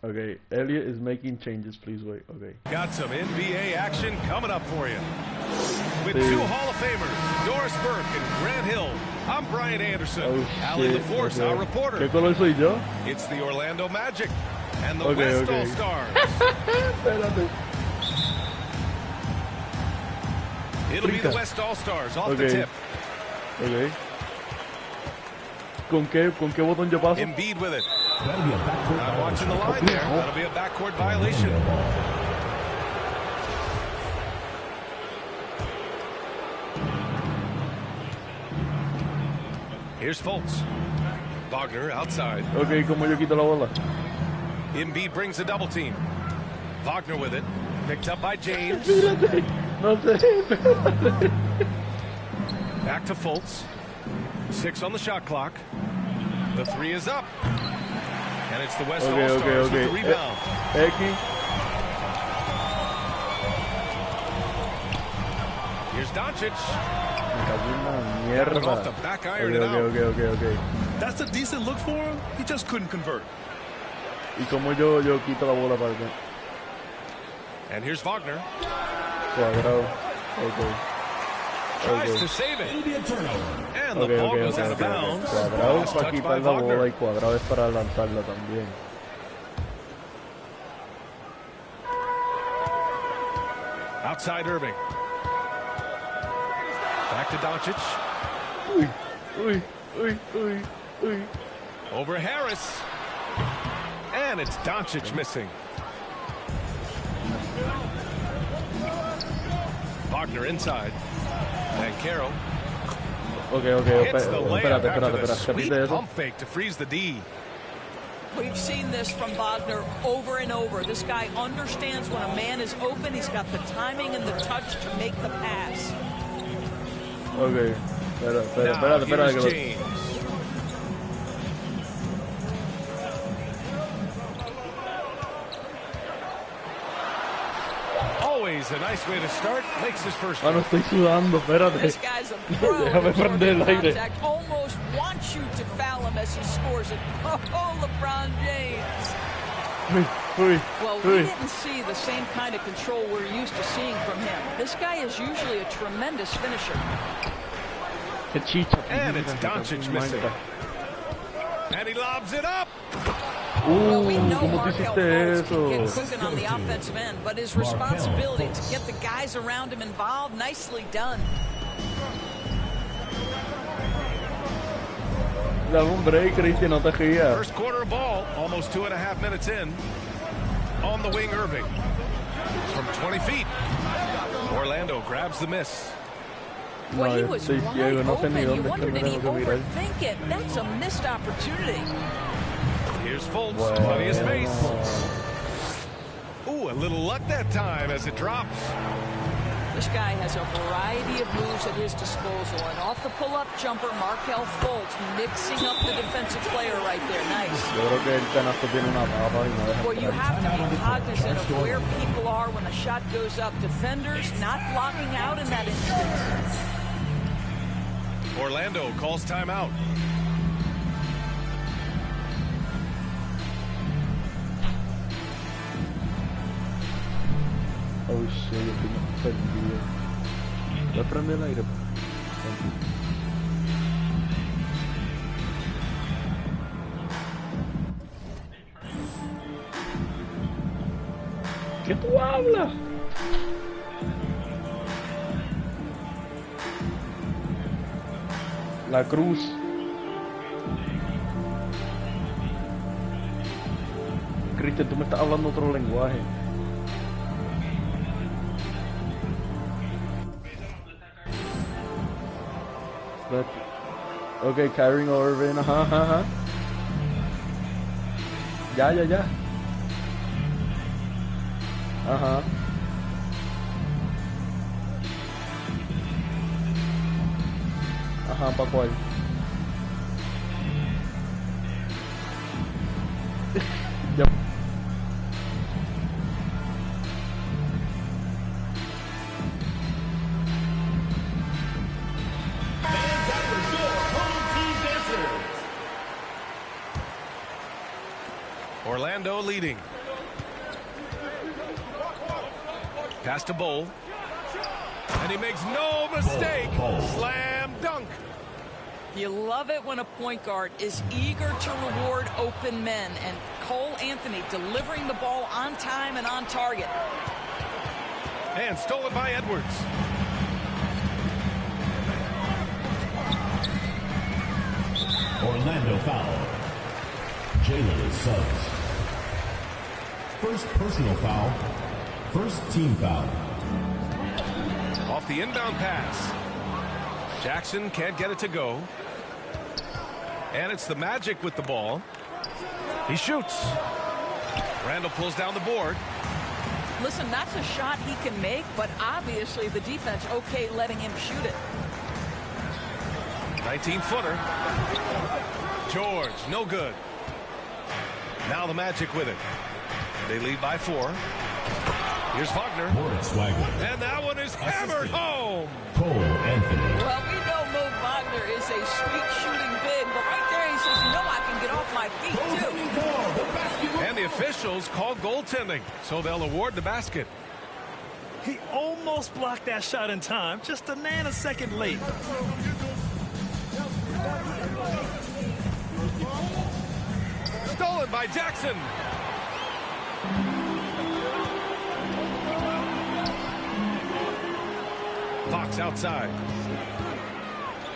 Okay, Elliot is making changes. Please wait. Okay. Got some NBA action coming up for you. With two Hall of Famers, Doris Burke and Grant Hill, I'm Brian Anderson. Oh, Allie shit. LaForce, Okay. our reporter. ¿Qué color soy yo? It's the Orlando Magic and the Okay, West okay. All-Stars. Espérate. It'll be the Frita. West All-Stars off the Okay. tip. Okay. ¿Con qué botón yo paso? Embiid with it. Not watching the line there. That'll be a backcourt violation. Here's Fultz. Wagner outside. Okay, ¿cómo yo quito la bola? Embiid brings a double team. Wagner with it. Picked up by James. Espérate. No sé. Espérate. Back to Fultz. 6 on the shot clock. The three is up. And it's the West Okay, All-Stars okay, with the okay. rebound. X. Here's Doncic. Me cago en la Got it off mierda. the back Okay, iron and out. okay. That's a decent look for him. He just couldn't convert. ¿Y cómo yo quito la bola para acá? And here's Wagner. Cuadrado. Okay. Tries Okay. to save it. And the Okay, ball okay, goes okay, out of okay. bounds. Cuadrado Last es para touch by quitar la bola Wagner. y cuadrado es para lanzarla también. Outside Irving. Back to Doncic. Uy. Over Harris. And it's Doncic missing. Wagner inside. And Carroll Okay, hits the layup espérate. after the Repite sweet eso. pump fake to freeze the D. We've seen this from Wagner over and over. This guy understands when a man is open. He's got the timing and the touch to make the pass. Okay. Now Espérate. here's que lo- James. Always a nice way to start. Makes his first. Mano, estoy sudando, espérate. This guy's a pro. Déjame absorbing prender el aire. contact. Almost wants you to foul him as he scores it. Oh, LeBron James. Uy. Well, we didn't see the same kind of control we're used to seeing from him. This guy is usually a tremendous finisher. Qué chicha. And it's Doncic missing. And he lobs it up. Well, we know ¿Cómo te Markelle hiciste Fultz can get eso? cooking on the offensive end, but his responsibility to get the guys around him involved, nicely done. Dame un break, Cristian, no te rías. First quarter ball, almost 2.5 minutes in. On the wing, Irving. From 20 feet. Orlando grabs the miss. Well, No, he was estoy wide ciego, no sé open. ni You dónde es que wonder, me did he tengo que mirar. overthink it? That's a missed opportunity. Here's Fultz, plenty of space. Ooh, a little luck that time as it drops. This guy has a variety of moves at his disposal. And off the pull-up jumper, Markelle Fultz mixing up the defensive player right there. Nice. Yo creo que el canasto tiene una tapa y no deja Well, you entrar. have to be cognizant of where people are when the shot goes up. Defenders not blocking out in that instance. Orlando calls timeout. Oh shit, yo estoy perdido. Voy a prender el aire. ¿Qué tú hablas? La cruz. Cristian, tú me estás hablando otro lenguaje. But, okay, Kyrie Irving, ajá. Ya. Ajá. Ajá, ¿para cuál? Ya. Orlando leading. Pass to Bowl. And he makes no mistake. Slam dunk. You love it when a point guard is eager to reward open men, and Cole Anthony delivering the ball on time and on target. And stolen by Edwards. Orlando foul. Jalen Suggs. First personal foul. First team foul. Off the inbound pass. Jackson can't get it to go. And it's the Magic with the ball. He shoots. Randall pulls down the board. Listen, that's a shot he can make, but obviously the defense okay letting him shoot it. 19-footer. George, no good. Now the Magic with it. They lead by 4. Here's Wagner. And that one is hammered home. Cole Anthony. Well, we know Mo Wagner is a sweet shooting big, but right there he says, you know, I can get off my feet, too. And the officials call goaltending, so they'll award the basket. He almost blocked that shot in time, just a nanosecond late. Stolen by Jackson. Fox outside.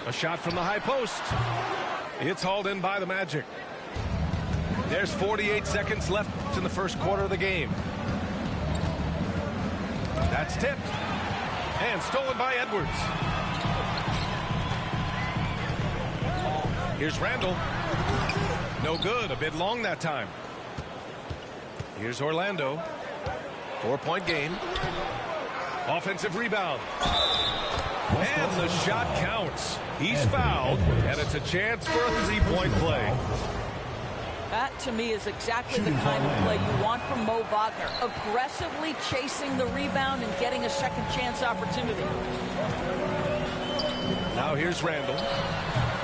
A shot from the high post. It's hauled in by the Magic. There's 48 seconds left in the first quarter of the game. That's tipped. And stolen by Edwards. Here's Randall. No good. A bit long that time. Here's Orlando. 4-point game. Offensive rebound. And the shot counts. He's fouled, and it's a chance for a 3-point play. That, to me, is exactly the kind of play you want from Mo Wagner. Aggressively chasing the rebound and getting a second chance opportunity. Now here's Randall.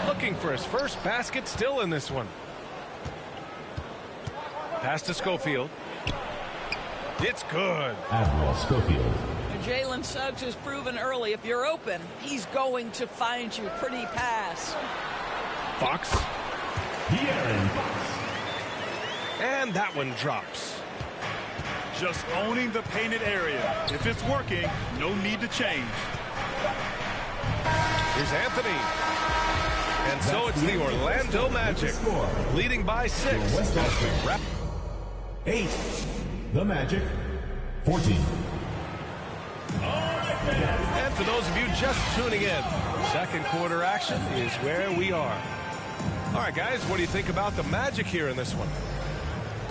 Looking for his first basket still in this one. Pass to Schofield. It's good. Admiral Schofield. Jalen Suggs has proven early, if you're open, he's going to find you. Pretty pass. Fox. De'Aaron Fox. And that one drops. Just owning the painted area. If it's working, no need to change. Here's Anthony. And so it's the Orlando Magic, leading by 6. 8. The Magic. 14. And for those of you just tuning in, second quarter action is where we are. All right, guys, what do you think about the Magic here in this one?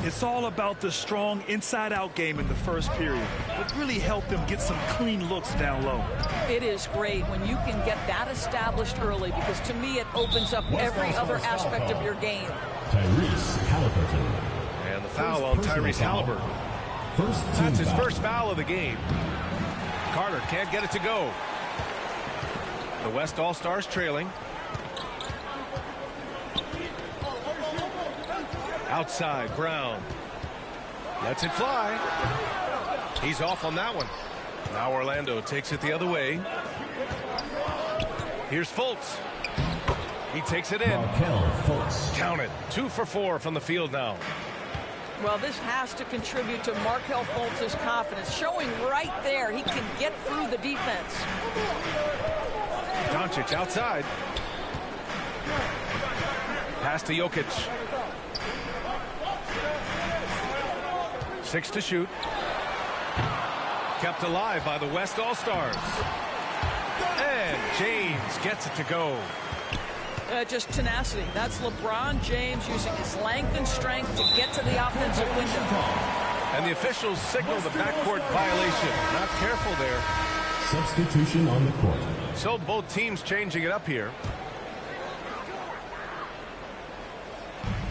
It's all about the strong inside-out game in the first period. It really helped them get some clean looks down low. It is great when you can get that established early, because to me it opens up every other aspect of your game. Tyrese Haliburton. And the foul on Tyrese Haliburton. That's his first foul of the game. Carter can't get it to go. The West All-Stars trailing. Outside, Brown. Lets it fly. He's off on that one. Now Orlando takes it the other way. Here's Fultz. He takes it in. Markelle Fultz. Count it. 2 for 4 from the field now. Well, this has to contribute to Markelle Fultz's confidence, showing right there he can get through the defense. Doncic outside. Pass to Jokic. 6 to shoot. Kept alive by the West All-Stars. And James gets it to go. Just tenacity. That's LeBron James using his length and strength to get to the offensive window. And the officials signal the backcourt violation. Not careful there. Substitution on the court. So both teams changing it up here.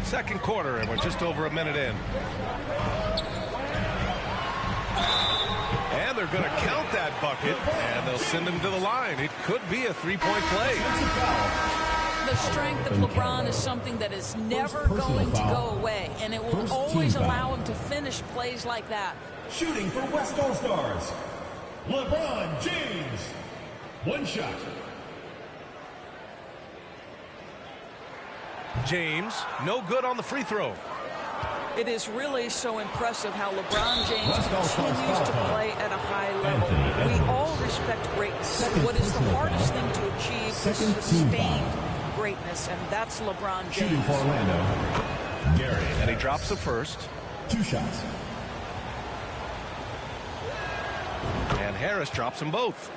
Second quarter, and we're just over a minute in. And they're going to count that bucket, and they'll send him to the line. It could be a 3-point play. The the strength of LeBron is something that is never going to go away, and it will always allow him to finish plays like that. Shooting for West All-Stars, LeBron James. One shot. James, no good on the free throw. It is really so impressive how LeBron James continues to play at a high level. We all respect greatness. What is the hardest thing to achieve is sustained greatness, and that's LeBron James. Shooting for Orlando, Gary. And he drops the first. 2 shots. And Harris drops them both.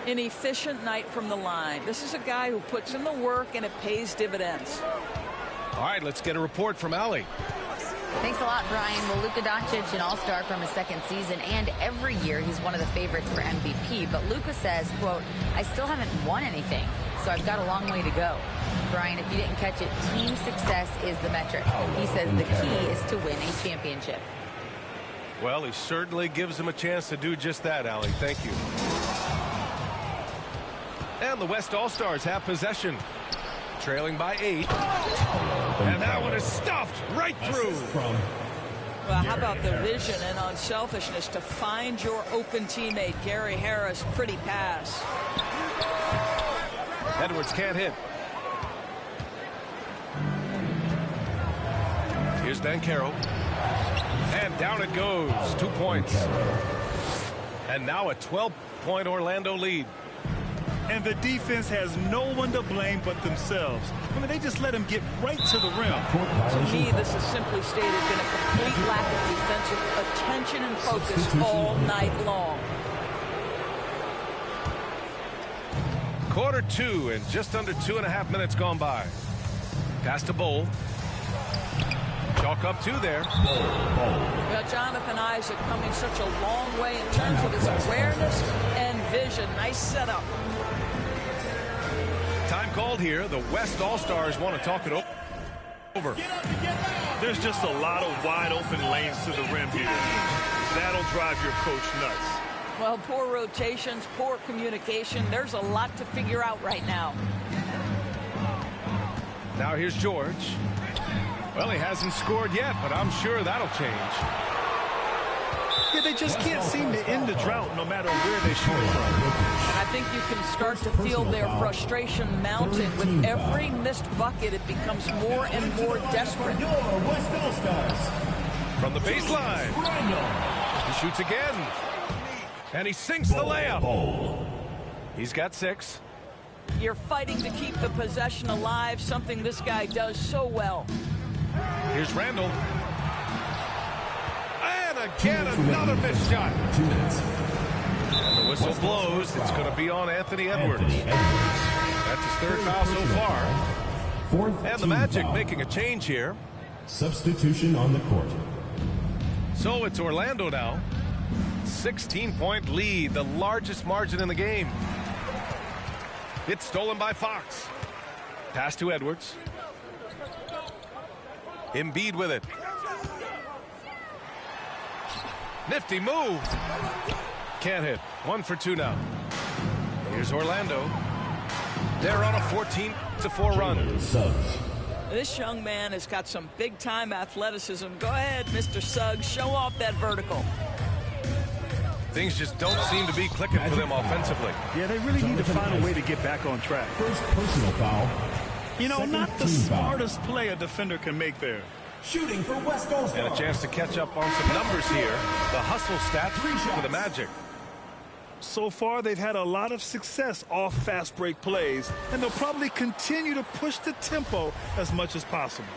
An efficient night from the line. This is a guy who puts in the work, and it pays dividends. All right, let's get a report from Allie. Thanks a lot, Brian. Well, Luka Doncic, an all-star from his second season, and every year he's one of the favorites for MVP. But Luka says, quote, I still haven't won anything, so I've got a long way to go. Brian, if you didn't catch it, team success is the metric. He says the key is to win a championship. Well, he certainly gives them a chance to do just that, Allie. Thank you. And the West All-Stars have possession, trailing by 8. And that one is stuffed right through. Well, how about the vision and unselfishness to find your open teammate, Gary Harris? Pretty pass. Edwards can't hit. Here's Banchero. And down it goes. 2 points. And now a 12-point Orlando lead. And the defense has no one to blame but themselves. I mean, they just let him get right to the rim. To me, this has simply stated been a complete lack of defensive attention and focus all night long. Quarter 2 and just under 2.5 minutes gone by. Pass to Bowl. Chalk up 2 there. Well, Jonathan Isaac coming such a long way in terms of his awareness and vision. Nice setup. Time called here. The West All-Stars want to talk it over. There's just a lot of wide open lanes to the rim here. That'll drive your coach nuts. Well, poor rotations, poor communication. There's a lot to figure out right now. Now here's George. Well, he hasn't scored yet, but I'm sure that'll change. Yeah, they just can't seem to end the drought no matter where they shoot from. I think you can start to feel their frustration mounting. With every missed bucket, it becomes more and more desperate. From the baseline. He shoots again. And he sinks the layup. He's got 6. You're fighting to keep the possession alive, something this guy does so well. Here's Randall. And again, another missed shot. 2 minutes. And the whistle blows. It's going to be on Anthony Edwards. That's his 3rd foul so far. 4th And the Magic foul. making a change here. Substitution on the court. So it's Orlando now. 16-point lead, the largest margin in the game. It's stolen by Fox. Pass to Edwards. Embiid with it. Nifty move. Can't hit. 1 for 2 now. Here's Orlando. They're on a 14-4 run. Suggs. This young man has got some big-time athleticism. Go ahead, Mr. Suggs. Show off that vertical. Things just don't seem to be clicking for them offensively. Yeah, they really need to find a way to get back on track. First personal foul. You know, Second not the team foul. smartest play a defender can make there. Shooting for West All-Stars. And a chance to catch up on some numbers here. The hustle stats for the Magic. So far, they've had a lot of success off fast break plays, and they'll probably continue to push the tempo as much as possible.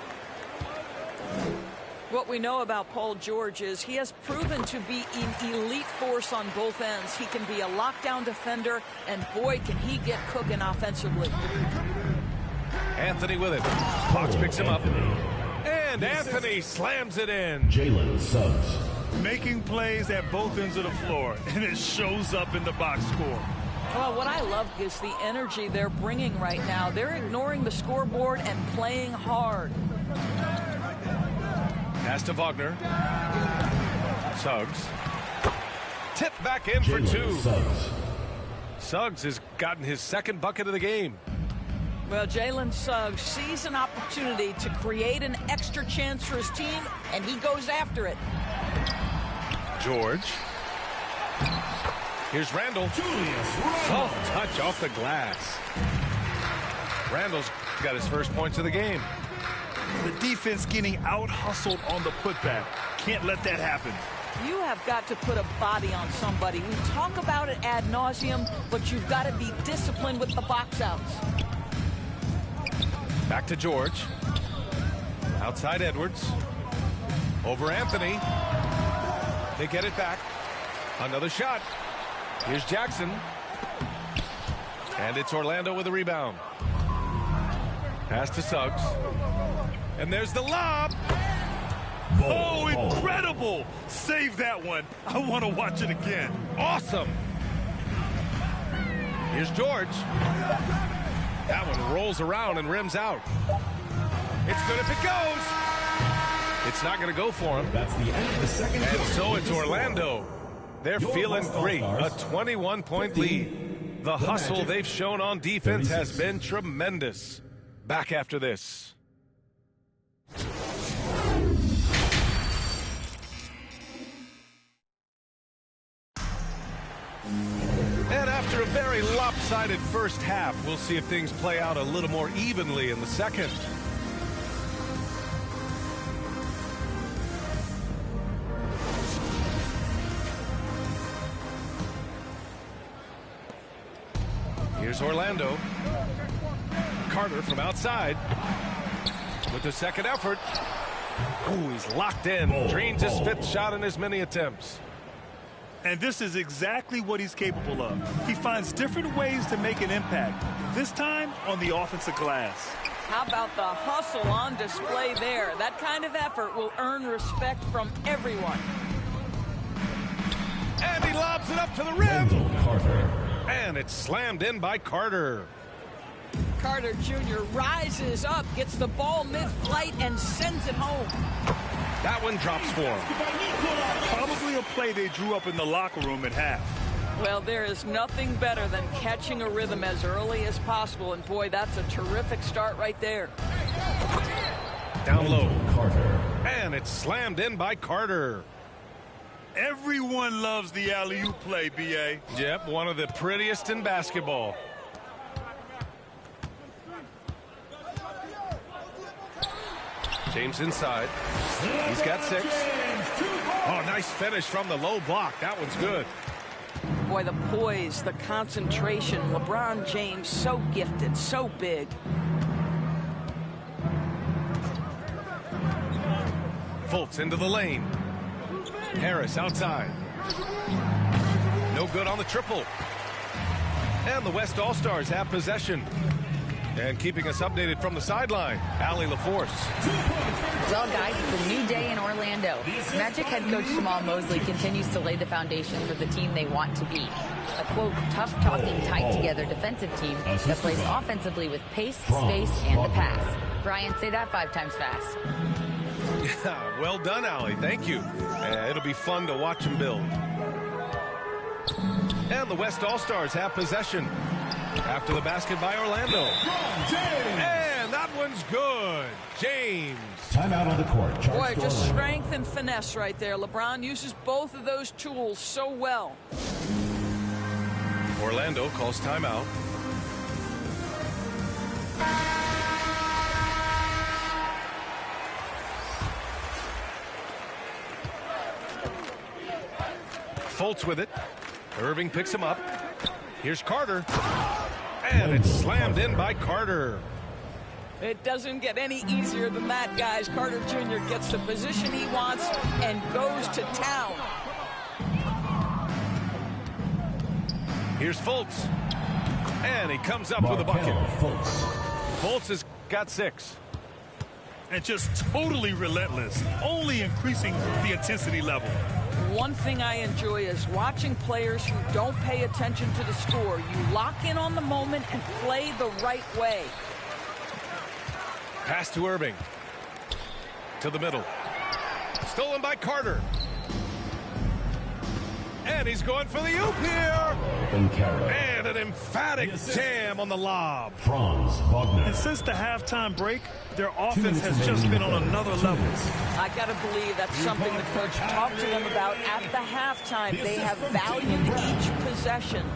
What we know about Paul George is he has proven to be an elite force on both ends. He can be a lockdown defender, and boy, can he get cooking offensively. Anthony with it. Fox picks him up. And Anthony slams it in. Jalen Suggs. Making plays at both ends of the floor, and it shows up in the box score. Well, what I love is the energy they're bringing right now. They're ignoring the scoreboard and playing hard. Pass to Wagner. Suggs. Tip back in for 2. Suggs. Suggs has gotten his 2nd bucket of the game. Well, Jalen Suggs sees an opportunity to create an extra chance for his team, and he goes after it. George. Here's Randall. Soft touch off the glass. Randall's got his first points of the game. The defense getting out-hustled on the putback. Can't let that happen. You have got to put a body on somebody. We talk about it ad nauseum, but you've got to be disciplined with the box outs. Back to George. Outside Edwards. Over Anthony. They get it back. Another shot. Here's Jackson. And it's Orlando with a rebound. Pass to Suggs. And there's the lob. Oh, incredible! Save that one. I want to watch it again. Awesome. Here's George. That one rolls around and rims out. It's good if it goes. It's not going to go for him. That's the end of the second And quarter. so it's Orlando. They're feeling great. A 21-point lead. The hustle they've shown on defense has been tremendous. Back after this. And after a very lopsided first half, we'll see if things play out a little more evenly in the second. Here's Orlando. Carter from outside with the second effort. Ooh, he's locked in. Drains his fifth shot in as many attempts. And this is exactly what he's capable of. He finds different ways to make an impact, this time on the offensive glass. How about the hustle on display there? That kind of effort will earn respect from everyone. And he lobs it up to the rim. Wendell Carter. And it's slammed in by Carter. Carter Jr. rises up, gets the ball mid-flight, and sends it home. That one drops for him. Probably a play they drew up in the locker room at half. Well, there is nothing better than catching a rhythm as early as possible, and boy, that's a terrific start right there. Down low. Carter. And it's slammed in by Carter. Everyone loves the alley-oop play, B.A. Yep, one of the prettiest in basketball. James inside. He's got 6. Oh, nice finish from the low block. That one's good. Boy, the poise, the concentration. LeBron James, so gifted, so big. Fultz into the lane. Harris outside. No good on the triple. And the West All-Stars have possession. And keeping us updated from the sideline, Allie LaForce. Well, guys, it's a new day in Orlando. Magic head coach Jamal Mosley continues to lay the foundation for the team they want to be. A, quote, tough-talking, tight-together defensive team that plays offensively with pace, space, and the pass. Brian, say that 5 times fast. Yeah, well done, Allie. Thank you. It'll be fun to watch them build. And the West All-Stars have possession. After the basket by Orlando. And that one's good. James. Timeout on the court. Boy, just strength and finesse right there. LeBron uses both of those tools so well. Orlando calls timeout. Fultz with it. Irving picks him up. Here's Carter. And it's slammed in by Carter. It doesn't get any easier than that, guys. Carter Jr. gets the position he wants and goes to town. Here's Fultz. And he comes up with a bucket. Fultz has got 6. And just totally relentless, only increasing the intensity level. One thing I enjoy is watching players who don't pay attention to the score. You lock in on the moment and play the right way. Pass to Irving. To the middle. Stolen by Carter. And he's going for the oop here. Bencaro. And an emphatic jam on the lob. Franz Wagner. And since the halftime break, their offense has just been on another level. I got to believe that's something the coach talked to them about at the halftime. They have valued each possession.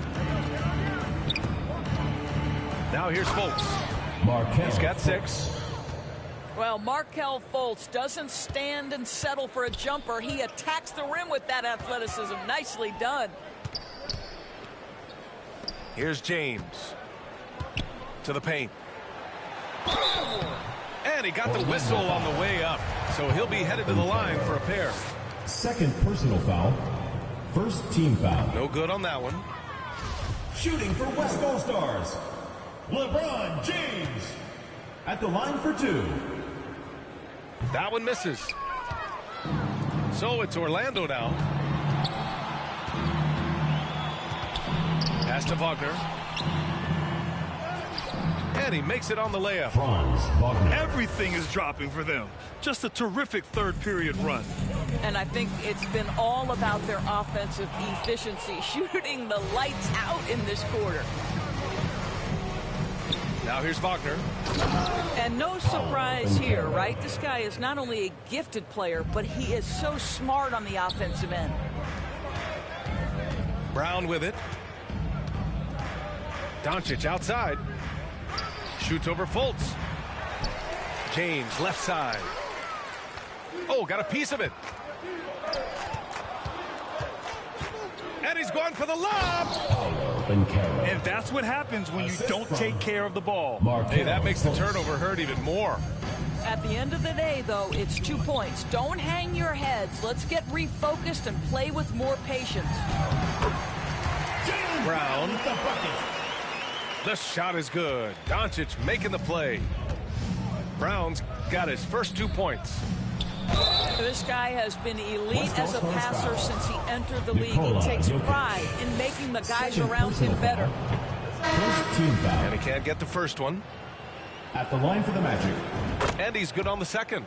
Now here's Fultz. Markel. He's got 6. Well, Markel Fultz doesn't stand and settle for a jumper. He attacks the rim with that athleticism. Nicely done. Here's James. To the paint. And he got the whistle on the way up. So he'll be headed to the line for a pair. Second personal foul. First team foul. No good on that one. Shooting for West All-Stars, LeBron James. At the line for 2. That one misses. So it's Orlando now. Pass to Wagner. And he makes it on the layup. Franz Wagner. Everything is dropping for them. Just a terrific third period run. And I think it's been all about their offensive efficiency, shooting the lights out in this quarter. Now here's Wagner. And no surprise here, right? This guy is not only a gifted player, but he is so smart on the offensive end. Brown with it. Doncic outside. Shoots over Fultz. James left side. Oh, got a piece of it. And he's going for the lob. Bencaro. And that's what happens when you don't take care of the ball. Hey, that makes the turnover hurt even more. At the end of the day, though, it's 2 points. Don't hang your heads. Let's get refocused and play with more patience. Brown. The shot is good. Doncic making the play. Brown's got his first 2 points. This guy has been elite as a passer since he entered the league. He takes pride in making the guys around him better. First team foul. And he can't get the first one. At the line for the Magic. And he's good on the second.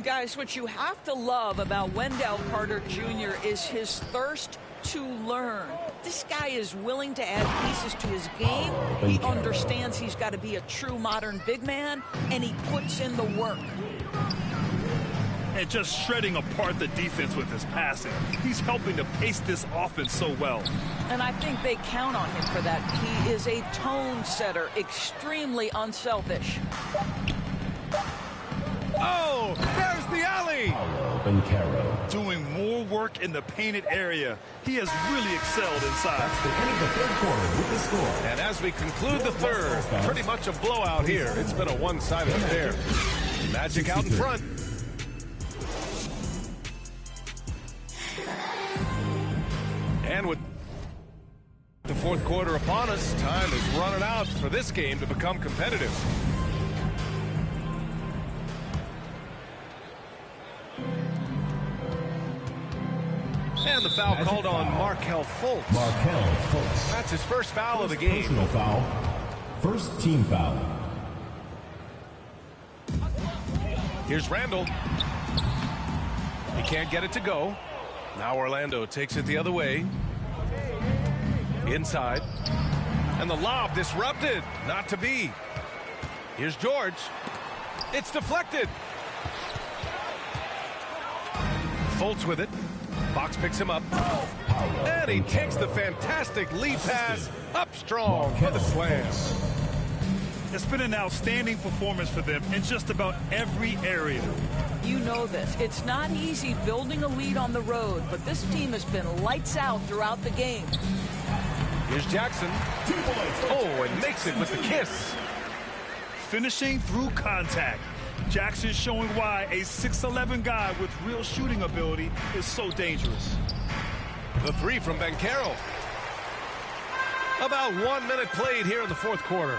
Guys, what you have to love about Wendell Carter Jr. is his thirst to learn. This guy is willing to add pieces to his game. He understands he's got to be a true modern big man, and he puts in the work. And just shredding apart the defense with his passing. He's helping to pace this offense so well. And I think they count on him for that. He is a tone setter, extremely unselfish. Oh, there's the alley. Bencaro. Doing more work in the painted area. He has really excelled inside. That's the end of the third quarter with the score. And as we conclude the third, pretty much a blowout here. It's been a one-sided affair. Magic out in front. And with the fourth quarter upon us, time is running out for this game to become competitive. And the foul called on Markel Fultz. Markel Fultz. That's his first foul of the game. Personal foul. First team foul. Here's Randall. He can't get it to go. Now Orlando takes it the other way. Inside. And the lob disrupted. Not to be. Here's George. It's deflected. Fultz with it. Fox picks him up. And he takes the fantastic lead pass up strong for the slam. It's been an outstanding performance for them in just about every area. You know this. It's not easy building a lead on the road, but this team has been lights out throughout the game. Here's Jackson. Oh, and makes it with the kiss. Finishing through contact. Jackson showing why a 6'11" guy with real shooting ability is so dangerous. The three from Bencaro. About 1 minute played here in the fourth quarter.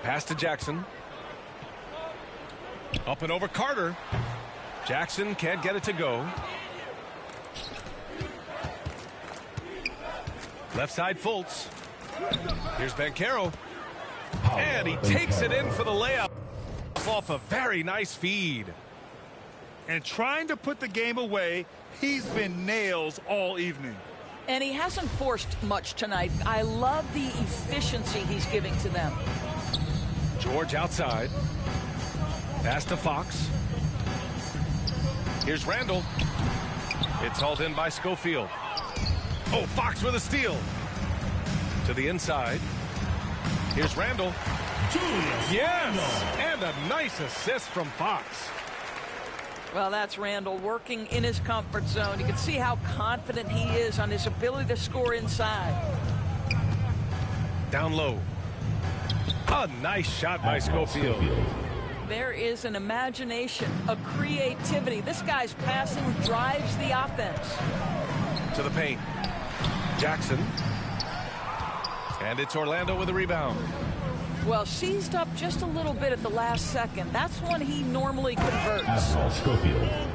Pass to Jackson. Up and over Carter. Jackson can't get it to go. Left side Fultz. Here's Bencaro. And he takes it in for the layup off a very nice feed. And trying to put the game away, he's been nails all evening. And he hasn't forced much tonight. I love the efficiency he's giving to them. George outside. Pass to Fox. Here's Randall. It's hauled in by Schofield. Oh, Fox with a steal. To the inside. Here's Randall. Julius Yes! And a nice assist from Fox. Well, that's Randall working in his comfort zone. You can see how confident he is on his ability to score inside. Down low. A nice shot by Schofield. There is an imagination, a creativity. This guy's passing drives the offense. To the paint. Jackson. And it's Orlando with a rebound. Well, seized up just a little bit at the last second. That's when he normally converts.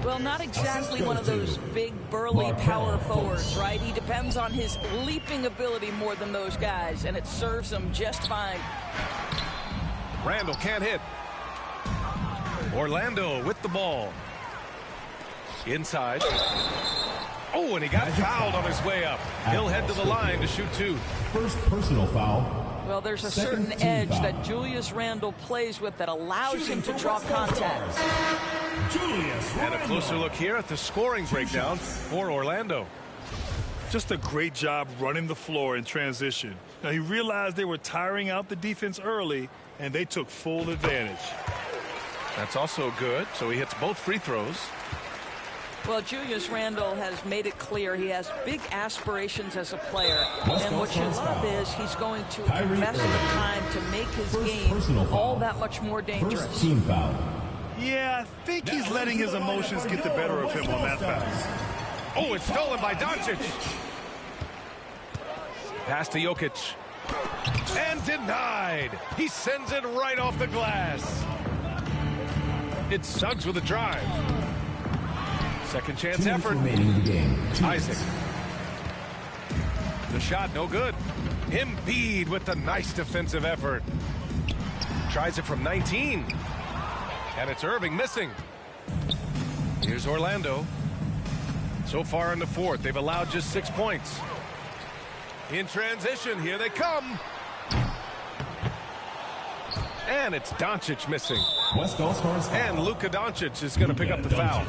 Well, not exactly one of those big, burly power forwards, right? He depends on his leaping ability more than those guys, and it serves him just fine. Randall can't hit. Orlando with the ball. Inside. Oh, and he got fouled on his way up. He'll head to the line to shoot two. First personal foul. Well, there's a certain edge that Julius Randle plays with that allows him to draw contact. And a closer look here at the scoring breakdown for Orlando. Just a great job running the floor in transition. Now, he realized they were tiring out the defense early, and they took full advantage. That's also good, so he hits both free throws. Well, Julius Randle has made it clear he has big aspirations as a player. And what you love is he's going to invest the time to make his game all that much more dangerous. First team foul. Yeah, I think he's letting his emotions get the better of him on that foul. Oh, it's stolen by Doncic. Pass to Jokic. And denied. He sends it right off the glass. It's Suggs with a drive. Second chance effort. Isaac. The shot no good. Embiid with the nice defensive effort. Tries it from 19. And it's Irving missing. Here's Orlando. So far in the fourth, they've allowed just 6 points. In transition, here they come. And it's Doncic missing. And Luka Doncic is going to pick up the foul.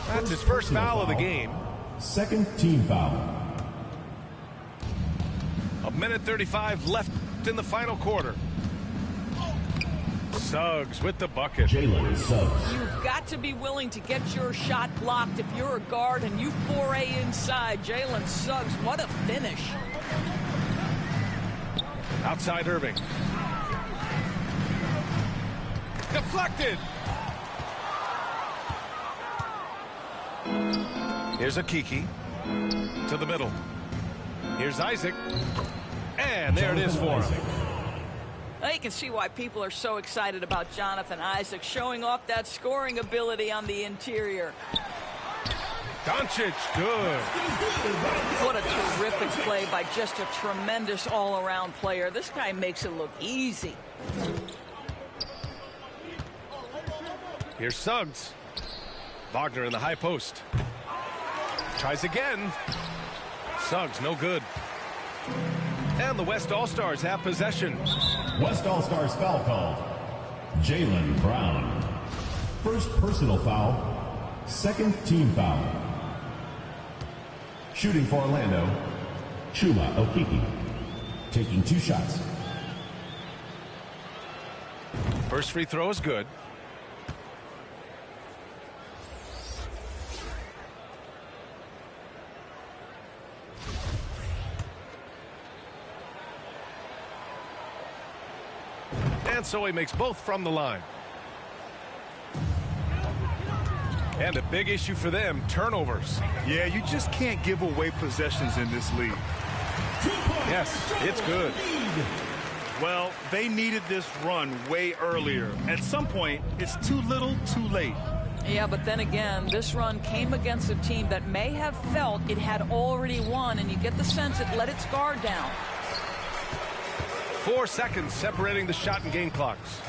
That's his first foul of the game. Second team foul. 1:35 left in the final quarter. Suggs with the bucket. Jalen Suggs. You've got to be willing to get your shot blocked if you're a guard and you foray inside. Jalen Suggs, what a finish. Outside Irving. Deflected. Here's Akiki to the middle. Here's Isaac. And there it is for him. Now you can see why people are so excited about Jonathan Isaac showing off that scoring ability on the interior. Doncic, good. What a terrific play by just a tremendous all-around player. This guy makes it look easy. Here's Suggs. Wagner in the high post. Tries again. Suggs, no good. And the West All-Stars have possession. West All-Stars foul called. Jaylen Brown. First personal foul. Second team foul. Shooting for Orlando, Chuma Okeke. Taking 2 shots. First free throw is good. And so he makes both from the line. And a big issue for them, turnovers. Yeah, you just can't give away possessions in this league. Yes, it's good. Well, they needed this run way earlier. At some point, it's too little, too late. Yeah, but then again, this run came against a team that may have felt it had already won, and you get the sense it let its guard down. 4 seconds separating the shot and game clocks.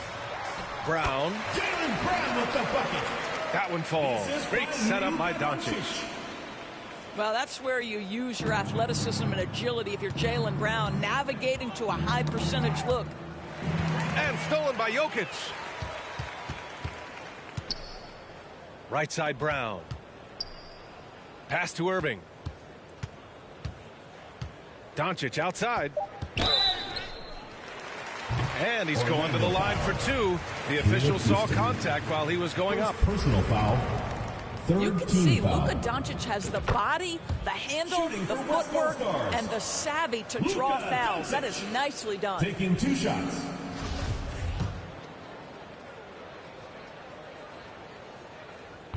Brown. Jaylen Brown with the bucket. That one falls. Great setup by Doncic. Well, that's where you use your athleticism and agility if you're Jaylen Brown, navigating to a high percentage look. And stolen by Jokic. Right side Brown. Pass to Irving. Doncic outside. And he's going to the line for two. The official saw contact while he was going up. Personal foul. You can see Luka Doncic has the body, the handle, the footwork, and the savvy to draw fouls. That is nicely done. Taking 2 shots.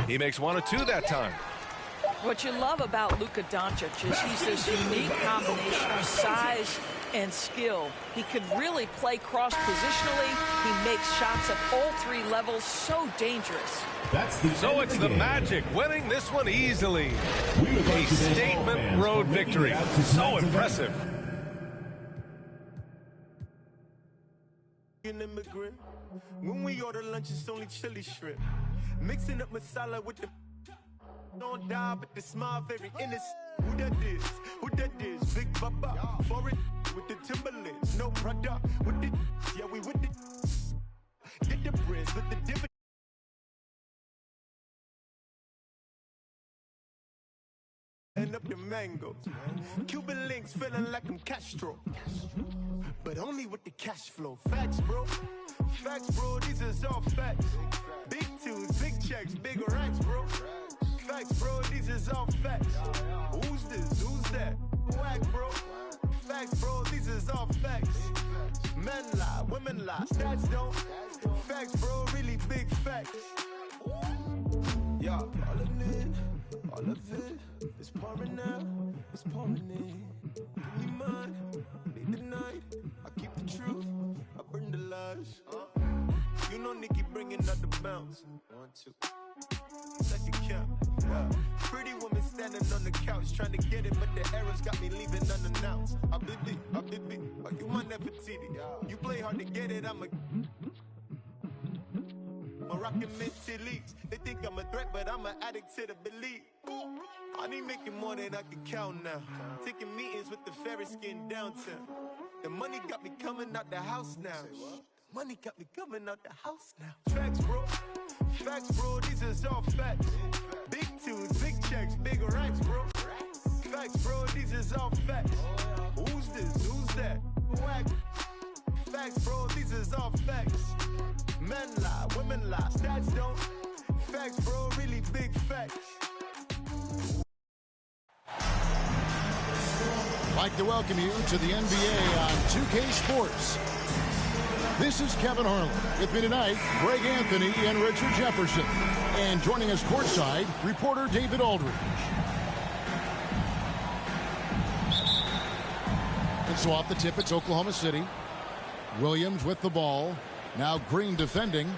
He makes 1 of 2 that time. What you love about Luka Doncic is he's this unique combination of size and skill. He could really play cross-positionally. He makes shots at all 3 levels, so dangerous. So it's the Magic winning this one easily. A statement road victory. So impressive. An immigrant. When we order lunch, it's only chili shrimp. Mixing up masala with the don't die, but the smile very innocent. Who that is? Who that is? Big Baba. Foreign with the Timberlands. No product with the yeah, we with the get the breads with the dividend. And up the mangoes. Cuban links feeling like I'm Castro. But only with the cash flow. Facts, bro. Facts, bro. These is all facts. Big tunes, big checks, big racks, bro. Facts, bro. These is all facts. Who's this? Who's that? Whack, bro. Facts, bro. These is all facts. Men lie, women lie. Stats don't. Facts, bro. Really big facts. Yeah, all of it. It's pouring out, it's pouring in. Give me mine, lead the night. I keep the truth, I burn the lies. You know Nikki bringing out the bounce. 1, 2. Second count. Yeah. Pretty woman standing on the couch trying to get it, but the errors got me leaving unannounced. Habibi, oh, you my Nefertiti. You play hard to get it, I'm a Moroccan mentally. They think I'm a threat, but I'm an addict to the belief. I need making more than I can count now. Taking meetings with the fairy skin downtown. The money got me coming out the house now. Money got me coming out the house now. Facts, bro. Facts, bro. These is all facts. Big tunes, big checks, big racks, bro. Facts, bro. These is all facts. Who's this? Who's that? Whack. Facts, bro. These is all facts. Men lie, women lie. Stats don't. Facts, bro. Really big facts. I'd like to welcome you to the NBA on 2K Sports. This is Kevin Harlan. With me tonight, Greg Anthony and Richard Jefferson. And joining us courtside, reporter David Aldridge. And so off the tip, it's Oklahoma City. Williams with the ball. Now Green defending.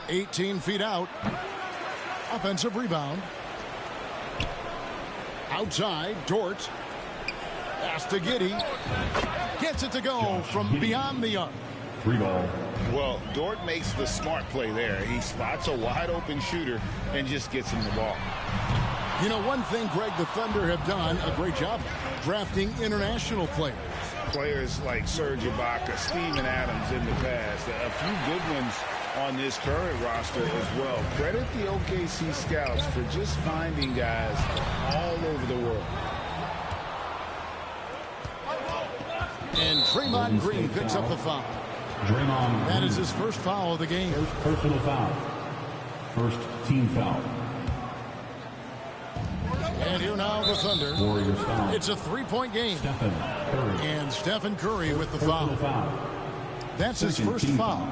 18 feet out. Offensive rebound. Outside, Dort. Pass to Giddey. Gets it to go from beyond the arc. 3 ball. Well, Dort makes the smart play there. He spots a wide open shooter and just gets him the ball. You know, one thing, Greg, the Thunder have done a great job drafting international players. Players like Serge Ibaka, Steven Adams in the past. A few good ones on this current roster as well. Credit the OKC scouts for just finding guys all over the world. And Draymond Green picks up the foul. Draymond. That is his first foul of the game. First personal foul. First team foul. And here now the Thunder. Warriors foul. It's a 3-point game. Stephen Curry. And Stephen Curry with the foul. That's his first foul.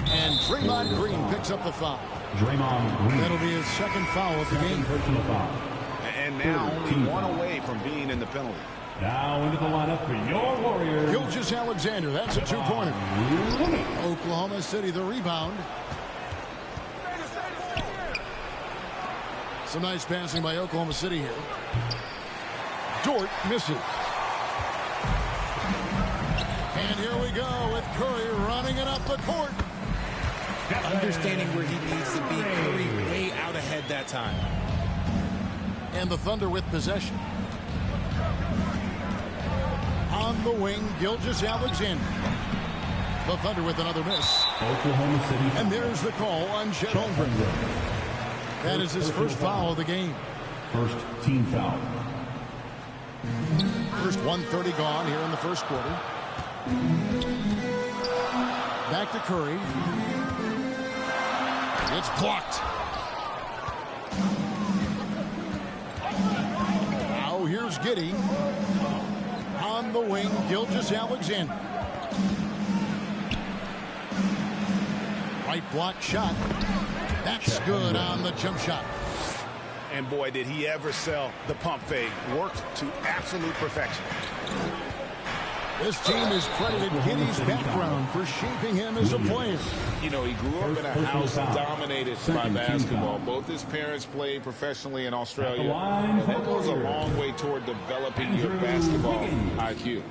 And Draymond Green picks up the foul. Draymond Green. That'll be his second foul of the game. Personal foul. And now only one away from being in the penalty. Now into the lineup for your Warriors. Gilgeous-Alexander, that's a 2-pointer. Oklahoma City, the rebound. Some nice passing by Oklahoma City here. Dort misses. And here we go with Curry running it up the court. Understanding where he needs to be. Curry way out ahead that time. And the Thunder with possession. On the wing, Gilgeous-Alexander. The Thunder with another miss. Oklahoma City. And there's the call on Chet Holmgren. That is his first foul of the game. First team foul. First 1:30 gone here in the first quarter. Back to Curry. It's blocked. Now here's Giddey. On the wing, Gilgeous-Alexander. Right block shot. That's good on the jump shot. And boy, did he ever sell the pump fake. Worked to absolute perfection. This team has credited Giddey's background for shaping him as a player. You know, he grew up in a house dominated by basketball. Both his parents played professionally in Australia. And that goes a long way toward developing your basketball IQ.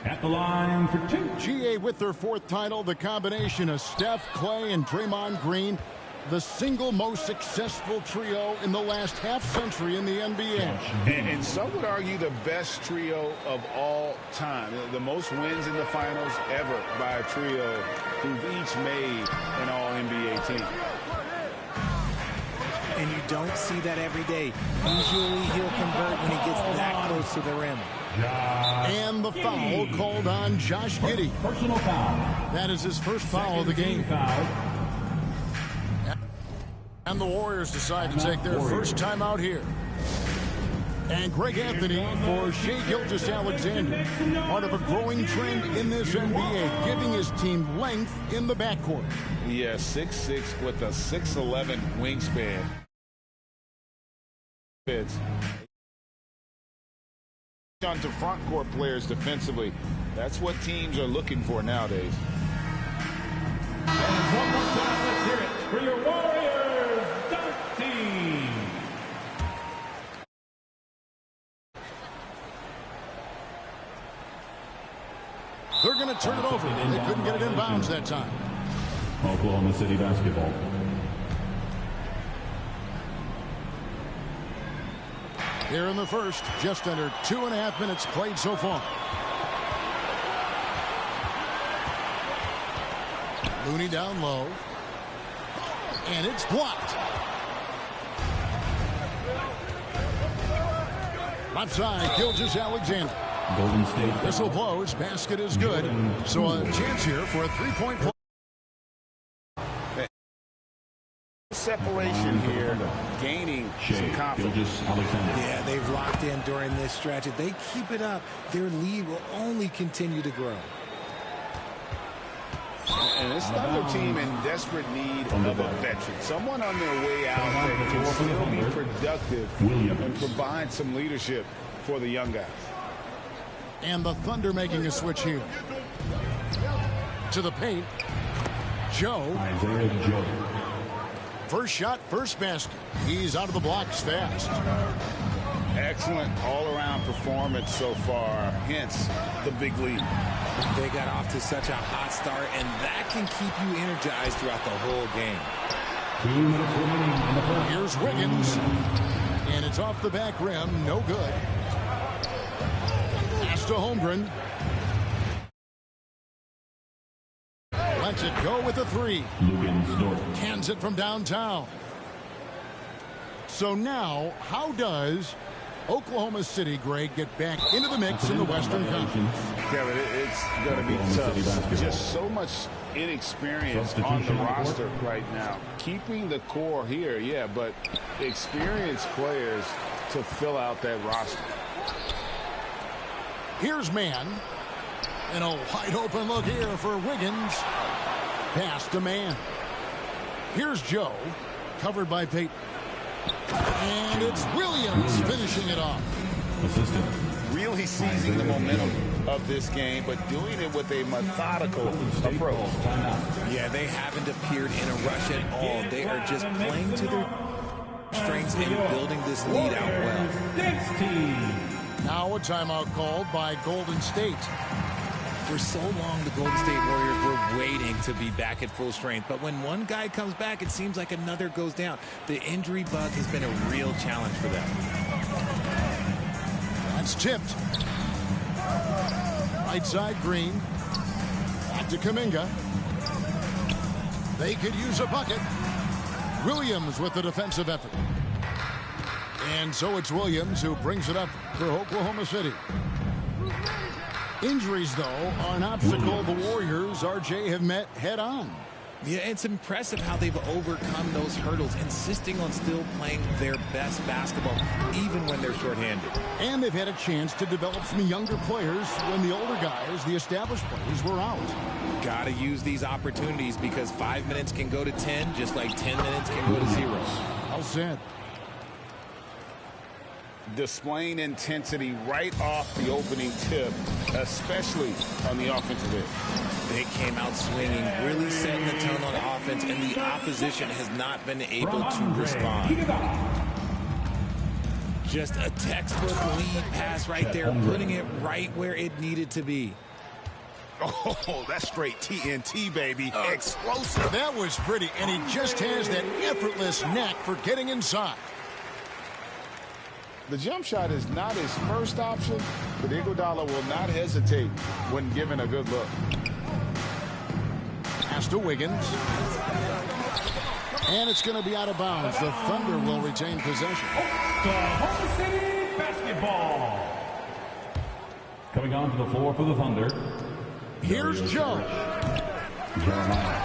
At the line for two. GA with their fourth title, the combination of Steph, Clay, and Draymond Green, the single most successful trio in the last half-century in the NBA. And some would argue the best trio of all time. The most wins in the finals ever by a trio who've each made an All-NBA team. And you don't see that every day. Usually he'll convert when he gets that close to the rim. And the foul called on Josh Giddey. Personal foul. That is his first foul of the game. And the Warriors decide to take their first time out here. And Greg Anthony for Shai Gilgeous-Alexander. Part of a growing trend in this NBA, giving his team length in the backcourt. Yeah, 6'6" with a 6'11" wingspan. Fits. Onto front court players defensively. That's what teams are looking for nowadays. And one more time, let's hear it for your Warriors dunk team. They're going to turn it over. They couldn't get it in bounds that time. Oklahoma City basketball. Here in the first, just under 2.5 minutes played so far. Looney down low. And it's blocked. Left side, Gilgeous-Alexander. Golden State. Whistle blows. Basket is good. So a chance here for a three-point play. Separation here, gaining some confidence. Yeah, they've locked in during this stretch. If they keep it up, their lead will only continue to grow. And this Thunder team in desperate need of a veteran. Someone on their way out that can still be productive and provide some leadership for the young guys. And the Thunder making a switch here. To the paint. Joe. Isaiah Joe. First shot, first basket. He's out of the blocks fast. Excellent all-around performance so far, hence the big lead. They got off to such a hot start, and that can keep you energized throughout the whole game. 2 minutes remaining in the first. Here's Wiggins. And it's off the back rim. No good. Pass to Holmgren. Lets it go with a three. Cans it from downtown. So now, how does Oklahoma City, Greg, get back into the mix in the Western Conference? Kevin, it's going to be tough. Just so much inexperience on the roster right now. Keeping the core here, yeah, but experienced players to fill out that roster. Here's Mann. And a wide open look here for Wiggins. Pass to Mann. Here's Joe. Covered by Payton. And it's Williams finishing it off. Assistant. Really seizing the momentum of this game, but doing it with a methodical approach. Yeah, they haven't appeared in a rush at all. They are just playing to their strengths and building this lead out well. Now a timeout called by Golden State. For so long, the Golden State Warriors were waiting to be back at full strength. But when one guy comes back, it seems like another goes down. The injury bug has been a real challenge for them. That's tipped. Right side, Green. Back to Kuminga. They could use a bucket. Williams with the defensive effort. And so it's Williams who brings it up for Oklahoma City. Injuries, though, are an obstacle the Warriors, RJ, have met head-on. Yeah, it's impressive how they've overcome those hurdles, insisting on still playing their best basketball, even when they're shorthanded. And they've had a chance to develop some younger players when the older guys, the established players, were out. Got to use these opportunities because 5 minutes can go to 10, just like 10 minutes can go to 0. Well said. Displaying intensity right off the opening tip, especially on the offensive end. They came out swinging, really setting the tone on offense, and the opposition has not been able to respond. Just a textbook lead pass right there, putting it right where it needed to be. Oh, that's straight TNT, baby. Explosive. That was pretty, and he just has that effortless knack for getting inside. The jump shot is not his first option, but Iguodala will not hesitate when given a good look. Pass to Wiggins. And it's going to be out of bounds. The Thunder will retain possession. Oklahoma City basketball. Coming onto the floor for the Thunder. Here's Joe.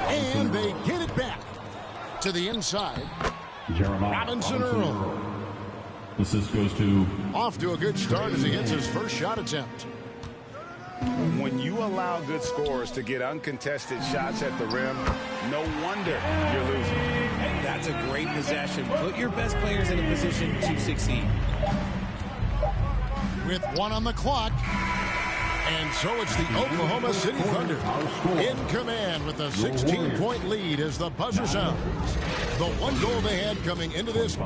And they get it back to the inside. Robinson Earl. Assist goes to... Off to a good start as he gets his first shot attempt. When you allow good scorers to get uncontested shots at the rim, no wonder you're losing. That's a great possession. Put your best players in a position to succeed. With 1 on the clock. And so it's the Oklahoma City Thunder in command with a 16-point lead as the buzzer sounds. The one goal they had coming into this.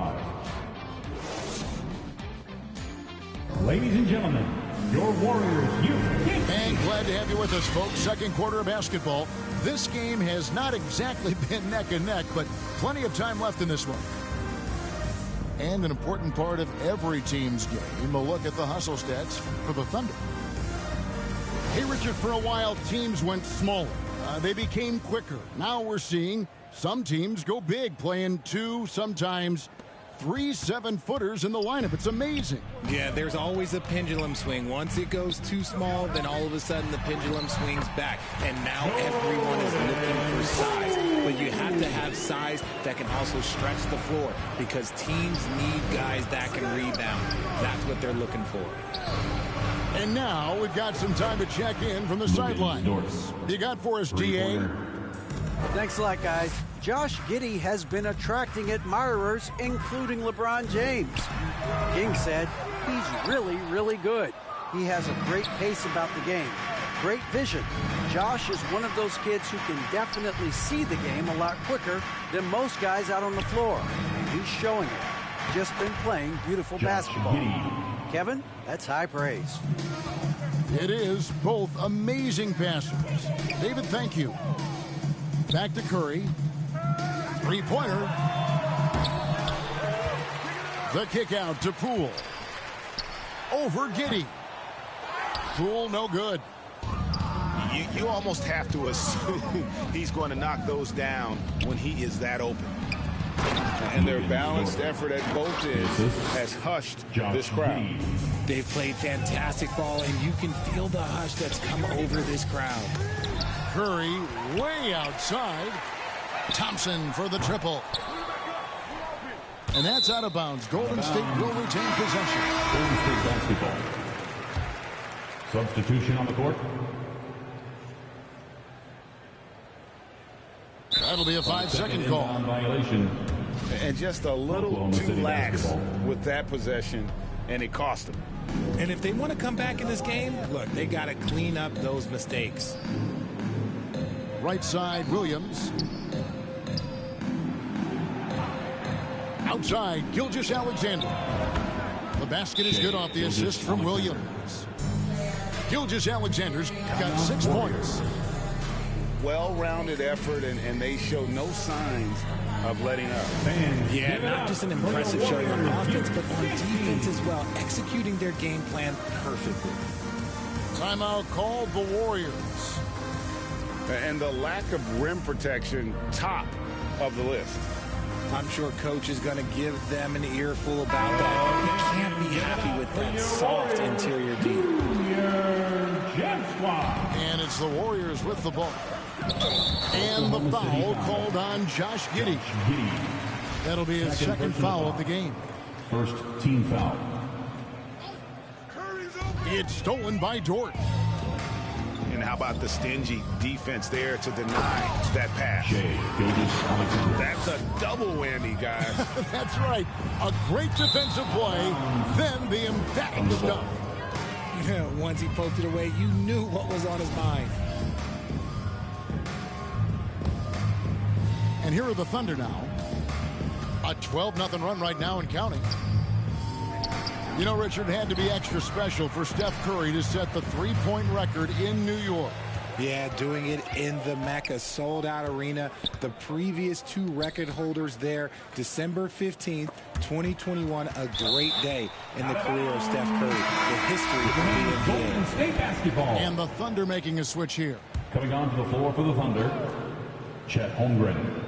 Ladies and gentlemen, your Warriors youth. And glad to have you with us, folks. Second quarter of basketball. This game has not exactly been neck and neck, but plenty of time left in this one. And an important part of every team's game, a look at the hustle stats for the Thunder. Hey, Richard, for a while, teams went smaller. They became quicker. Now we're seeing some teams go big, playing 2, sometimes 3 7-footers in the lineup. It's amazing. Yeah, there's always a pendulum swing. Once it goes too small, then all of a sudden the pendulum swings back. And now everyone is looking for size. But you have to have size that can also stretch the floor because teams need guys that can rebound. That's what they're looking for. And now we've got some time to check in from the sideline. You got for us, DA? Thanks a lot, guys. Josh Giddey has been attracting admirers, including LeBron James. King said he's really, really good. He has a great pace about the game, great vision. Josh is one of those kids who can definitely see the game a lot quicker than most guys out on the floor. And he's showing it. Just been playing beautiful basketball. Kevin, that's high praise. It is. Both amazing passers. David, thank you. Back to Curry. Three-pointer. The kick out to Poole. Over Giddey. Poole, no good. You almost have to assume he's going to knock those down when he is that open. And their balanced effort at both ends has hushed this crowd. They've played fantastic ball, and you can feel the hush that's come over this crowd. Curry way outside. Thompson for the triple. And that's out of bounds. Golden State will retain possession. Golden State basketball. Substitution on the court. That'll be a 5-second call. Violation. And just a little too lax with that possession, and it cost them. And if they want to come back in this game, look, they got to clean up those mistakes. Right side, Williams. Outside, Gilgeous-Alexander. The basket is good off the assist from Williams. Gilgeous-Alexander's got 6 points. Well-rounded effort, and they show no signs of letting up. Yeah, not just an impressive showing on offense, but on defense as well, executing their game plan perfectly. Timeout called the Warriors. And the lack of rim protection, top of the list. I'm sure coach is going to give them an earful about that. He can't be happy with that soft interior D. And it's the Warriors with the ball. And the foul called on Josh Giddey. That'll be his second foul of the game. First team foul. It's stolen by Dort. And how about the stingy defense there to deny that pass? That's a double whammy, guys. That's right. A great defensive play, then the emphatic stuff. Once he poked it away, you knew what was on his mind. And here are the Thunder now. A 12-0 run right now and counting. You know, Richard, it had to be extra special for Steph Curry to set the three-point record in New York. Yeah, doing it in the Mecca sold-out arena. The previous 2 record holders there, December 15th, 2021, a great day in the career of Steph Curry. The history of the Golden State basketball. And the Thunder making a switch here. Coming onto the floor for the Thunder, Chet Holmgren.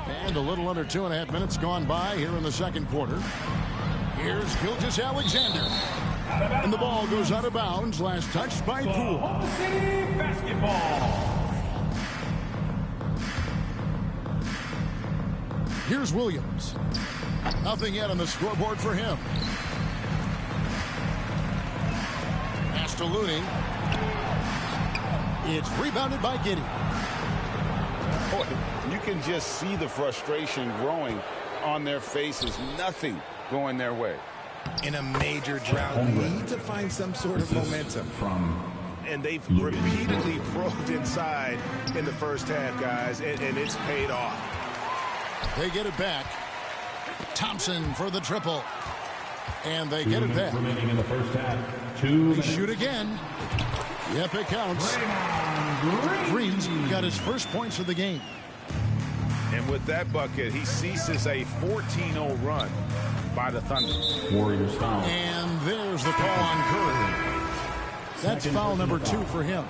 And a little under 2.5 minutes gone by here in the second quarter. Here's Gilgeous-Alexander. And the ball goes out of bounds. Last touched by Poole. Basketball. Here's Williams. Nothing yet on the scoreboard for him. Pass to Looney. It's rebounded by Giddey. Boy, you can just see the frustration growing on their faces. Nothing going their way. In a major drought, need to find some sort of momentum. And they've repeatedly probed inside in the first half, guys, and it's paid off. They get it back. Thompson for the triple. And they get it back. Remaining in the first half. 2 They shoot again. Yep, it counts. Green's got his first points of the game. And with that bucket, he ceases a 14-0 run by the Thunder. Warriors foul. And there's the call on Curry. That's foul number 2 for him.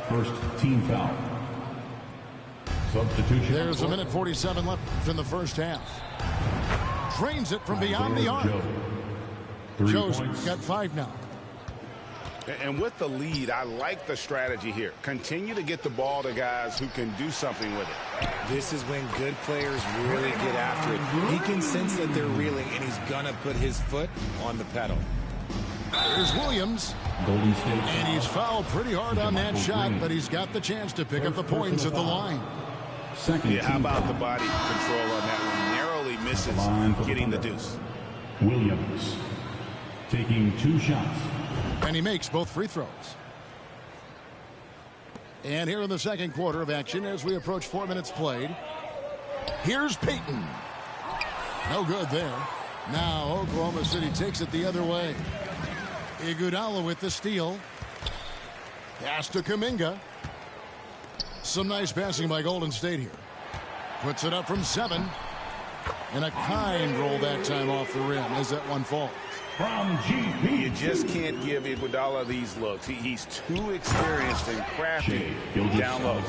First team foul. Substitution. There's a minute 47 left in the first half. Drains it from beyond the arc. Joe's got 5 now. And with the lead, I like the strategy here. Continue to get the ball to guys who can do something with it. This is when good players really get after it. He can sense that they're reeling, and he's going to put his foot on the pedal. Here's Williams. Golden State. And he's fouled pretty hard on that shot, but he's got the chance to pick up the points at the line. Yeah, how about the body control on that one? Narrowly misses getting the deuce. Williams taking 2 shots. And he makes both free throws. And here in the second quarter of action as we approach 4 minutes played. Here's Payton. No good there. Now Oklahoma City takes it the other way. Iguodala with the steal. Pass to Kuminga. Some nice passing by Golden State here. Puts it up from 7. And a kind roll that time off the rim as that one falls. From GP. You just can't give Iguodala these looks. He's too experienced and crafty down low.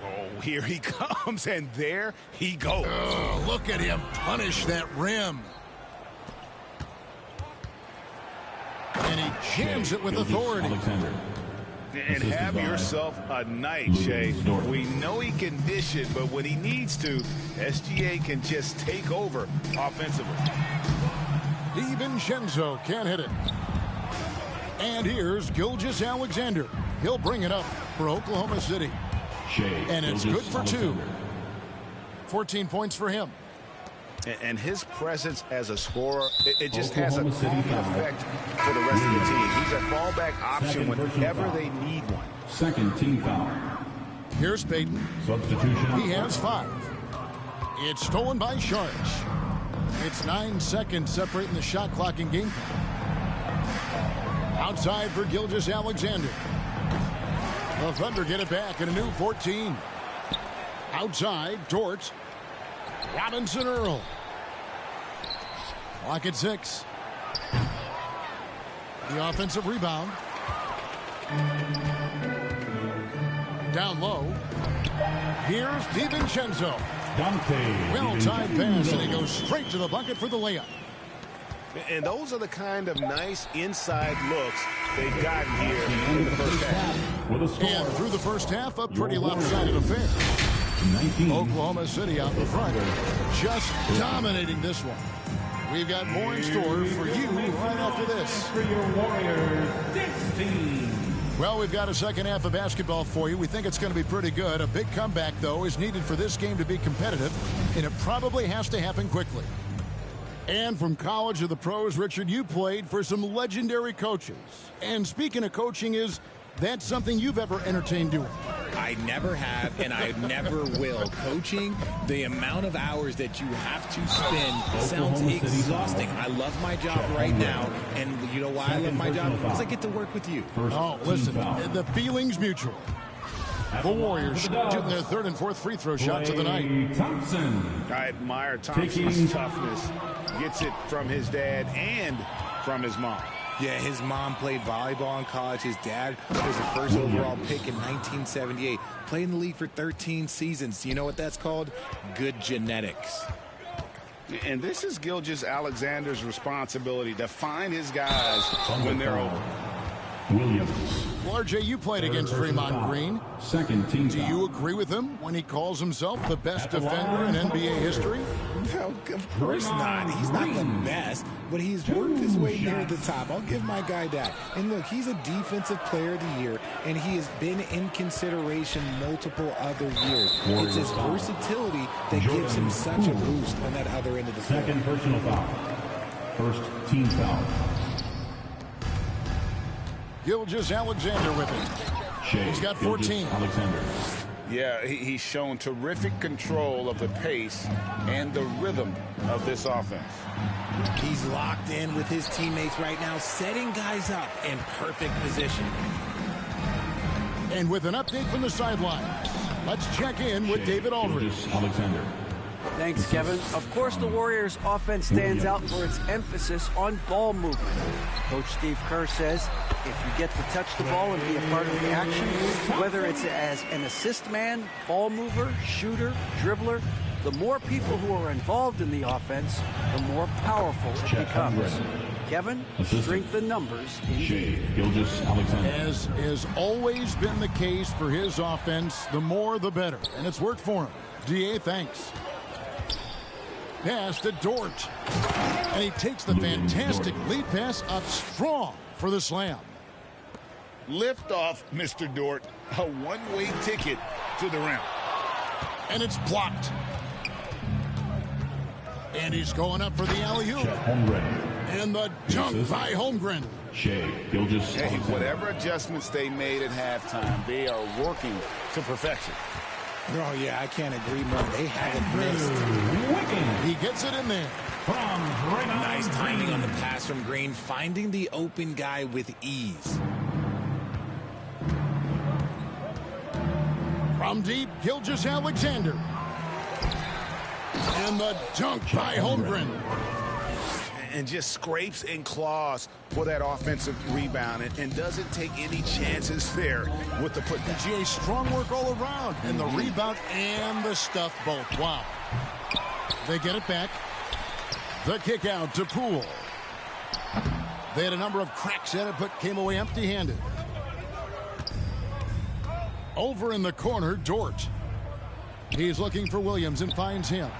Oh, here he comes, and there he goes. Oh, look at him punish that rim. And he jams it with authority. And have yourself a night, Shea. We know he can dish it, but when he needs to, SGA can just take over offensively. DiVincenzo can't hit it. And here's Gilgeous-Alexander. He'll bring it up for Oklahoma City. And it's good for 2. 14 points for him. And his presence as a scorer, it just has a calming effect for the rest of the team. He's a fallback option whenever they need one. Second team foul. Here's Payton. Substitution. He has 5. It's stolen by Sharks. It's 9 seconds separating the shot clock and game time. Outside for Gilgeous-Alexander. The Thunder get it back in a new 14. Outside, Dort. Robinson Earl. Clock at 6. The offensive rebound. Down low. Here's DiVincenzo. Well-timed pass, and he goes straight to the bucket for the layup. And those are the kind of nice inside looks they've gotten here in the first half. And through the first half, a pretty lopsided affair. Oklahoma City out the front, just dominating this one. We've got more in store for you right after this. For your Warriors, 16. Well, we've got a second half of basketball for you. We think it's going to be pretty good. A big comeback, though, is needed for this game to be competitive, and it probably has to happen quickly. And from college to the pros, Richard, you played for some legendary coaches. And speaking of coaching, is that something you've ever entertained doing? I never have, and I never will. Coaching, the amount of hours that you have to spend sounds exhausting. I love my job right now, and you know why I love my job? Because I get to work with you. Oh, listen, the feeling's mutual. The Warriors shooting their third and fourth free throw shots of the night. Thompson. I admire Thompson's toughness. Gets it from his dad and from his mom. Yeah, his mom played volleyball in college. His dad was the first overall pick in 1978. Played in the league for 13 seasons. You know what that's called? Good genetics. And this is Gilgeous-Alexander's responsibility to find his guys when they're open. Williams. Well, RJ, you played against Draymond Green. Second team. Do you agree with him when he calls himself the best defender in NBA history? No, of course not. He's not the best, but he's worked his way near the top. I'll give my guy that. And look, he's a defensive player of the year, and he has been in consideration multiple other years. It's his versatility that gives him such a boost on that other end of the floor. Second personal foul. First team foul. Gilgeous-Alexander with it. He's got 14. Alexander. Yeah, he's shown terrific control of the pace and the rhythm of this offense. He's locked in with his teammates right now, setting guys up in perfect position. And with an update from the sideline, let's check in with David Aldridge. Alexander. Thanks, Kevin. Of course, the Warriors' offense stands out for its emphasis on ball movement. Coach Steve Kerr says if you get to touch the ball and be a part of the action, whether it's as an assist man, ball mover, shooter, dribbler, the more people who are involved in the offense, the more powerful it becomes. Kevin, strength in numbers indeed. Gilgeous-Alexander. As has always been the case for his offense, the more the better. And it's worked for him. DA, thanks. Pass to Dort. And he takes the fantastic lead pass up strong for the slam. Lift off, Mr. Dort. A one-way ticket to the rim. And it's blocked. And he's going up for the alley-oop. And the dunk by Holmgren. Gilgeous-Alexander. Hey, whatever adjustments they made at halftime, they are working to perfection. Oh, yeah, I can't agree more. They haven't missed. He gets it in there. Nice timing on the pass from Green, finding the open guy with ease. From deep, Gilgeous-Alexander. And the dunk by Holmgren. And just scrapes and claws for that offensive rebound and doesn't take any chances there with the putback. GA, strong work all around. And the rebound and the stuff both. Wow. They get it back. The kick out to Poole. They had a number of cracks at it, but came away empty-handed. Over in the corner, Dort. He's looking for Williams and finds him.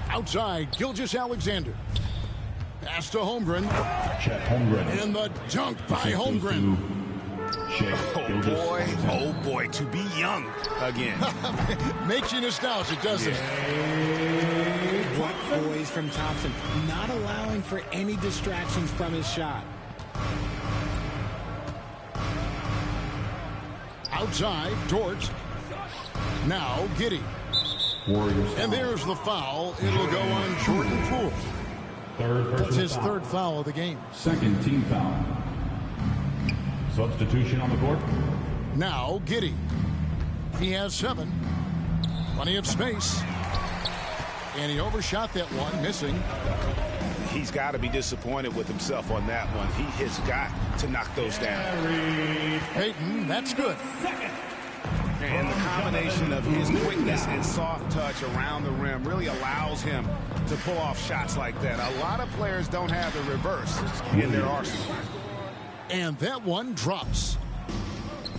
Outside, Gilgeous-Alexander. Pass to Holmgren. And the dunk by Holmgren. Oh boy, to be young again. Makes you nostalgic, doesn't it? What poise from Thompson, not allowing for any distractions from his shot. Outside, Dort. Now, Giddey. Warriors. And there's the foul. It'll go on Jordan Poole. That's his third foul of the game. Second team foul. Substitution on the court. Now Giddey. He has 7. Plenty of space. And he overshot that one, missing. He's got to be disappointed with himself on that one. He has got to knock those down. Payton, that's good. And the combination of his quickness and soft touch around the rim really allows him to pull off shots like that. A lot of players don't have the reverse in their arsenal. And that one drops.